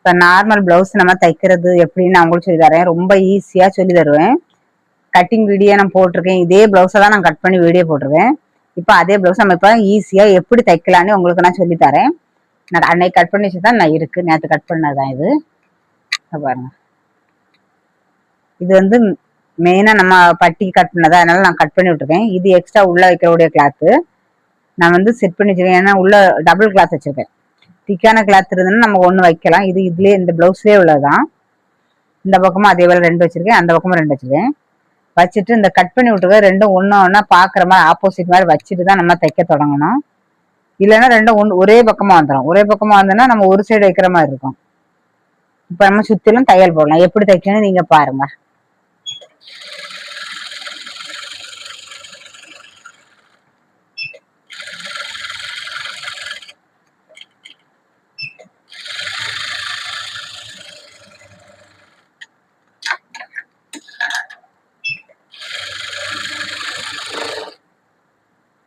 இப்போ normal blouse நம்ம தைக்கிறது எப்படின்னு நான் உங்களுக்கு சொல்லி தரேன். ரொம்ப ஈஸியாக சொல்லி தருவேன். கட்டிங் வீடியோ நான் போட்டிருக்கேன். இதே பிளவுஸை தான் நான் கட் பண்ணி வீடியோ போட்டிருக்கேன். இப்போ அதே பிளவுஸ் நம்ம இப்போ ஈஸியாக எப்படி தைக்கலான்னு உங்களுக்கு நான் சொல்லி தரேன். நான் அன்னைக்கு கட் பண்ணி வச்சு தான் நான் இருக்கு. நேற்று கட் பண்ணதான் இது பாருங்க. இது வந்து மெயினாக நம்ம பட்டிக்கு கட் பண்ணதா, அதனால நான் கட் பண்ணி விட்டுருக்கேன். இது எக்ஸ்ட்ரா உள்ள வைக்கிறவுடைய கிளாத்து நான் வந்து செட் பண்ணி வச்சிருக்கேன். ஏன்னா உள்ள டபுள் கிளாத் வச்சிருக்கேன். திக்கான கிளாத் இருந்ததுன்னா நம்ம ஒன்று வைக்கலாம். இது இதுலேயே இந்த பிளவுஸ்லேயே உள்ளதுதான். இந்த பக்கமும் அதே போல் 2 வச்சிருக்கேன், அந்த பக்கமும் 2 வச்சிருக்கேன். வச்சுட்டு இந்த கட் பண்ணி விட்டுருக்க ரெண்டும் ஒன்று ஒன்றா பார்க்குற மாதிரி ஆப்போசிட் மாதிரி வச்சுட்டு தான் நம்ம தைக்க தொடங்கணும். இல்லைன்னா ரெண்டும் ஒரே பக்கமாக வந்துடும். ஒரே பக்கமாக வந்தோன்னா நம்ம ஒரு சைடு வைக்கிற மாதிரி இருக்கும். இப்போ நம்ம சுற்றிலும் தையல் போடலாம். எப்படி தைக்கணும்னு நீங்கள் பாருங்க.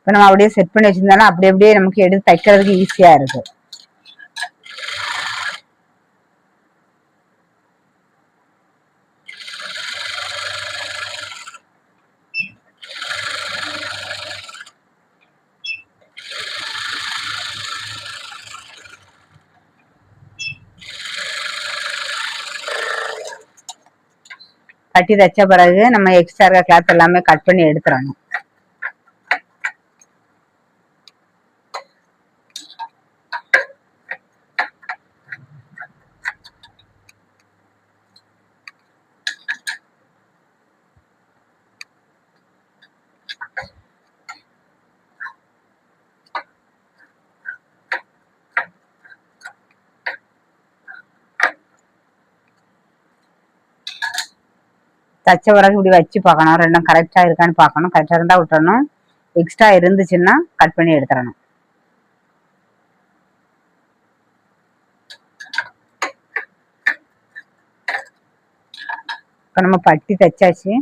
இப்போ நம்ம அப்படியே செட் பண்ணி வச்சிருந்தாலும் அப்படியே நமக்கு எடுத்து தைக்கிறதுக்கு ஈஸியா இருக்கு. கட்டி தைச்ச பிறகு நம்ம எக்ஸ்ட்ரா இருக்க கிளாத் எல்லாமே கட் பண்ணி எடுத்துடணும். தச்ச பிறகு இப்படி வச்சு பார்க்கணும். ரெண்டும் கரெக்டா இருக்கான்னு பார்க்கணும். கரெக்டா இருந்தா விட்டுறணும். எக்ஸ்ட்ரா இருந்துச்சுன்னா கட் பண்ணி எடுத்துடணும். இப்போ நம்ம பட்டி தைச்சாச்சு.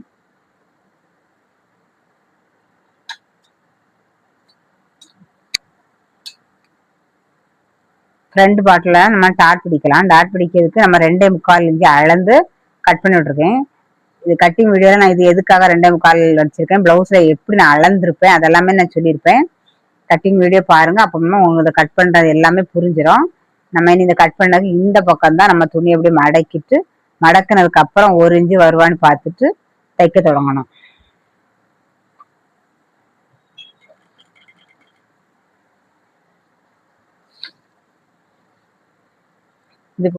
ஃப்ரண்ட் பார்ட்டில் நம்ம டாட் பிடிக்கலாம். டாட் பிடிக்கிறதுக்கு நம்ம 2.25 இன்ச்சு அளந்து கட் பண்ணி விட்டுருக்கேன். இது கட்டிங் வீடியோவில் நான் இது எதுக்காக 2.25 வச்சிருக்கேன், பிளவுஸ்ல எப்படி நான் அளந்துருப்பேன் அதெல்லாமே நான் சொல்லியிருப்பேன். கட்டிங் வீடியோ பாருங்க. அப்போ உங்களுக்கு கட் பண்ணுறது எல்லாமே புரிஞ்சிடும். நம்ம இனி இந்த கட் பண்ணது இந்த பக்கம் தான் நம்ம துணி எப்படி மடக்கிட்டு மடக்கினதுக்கு அப்புறம் 1 இன்ச்சு வருவான்னு பார்த்துட்டு தைக்க தொடங்கணும்.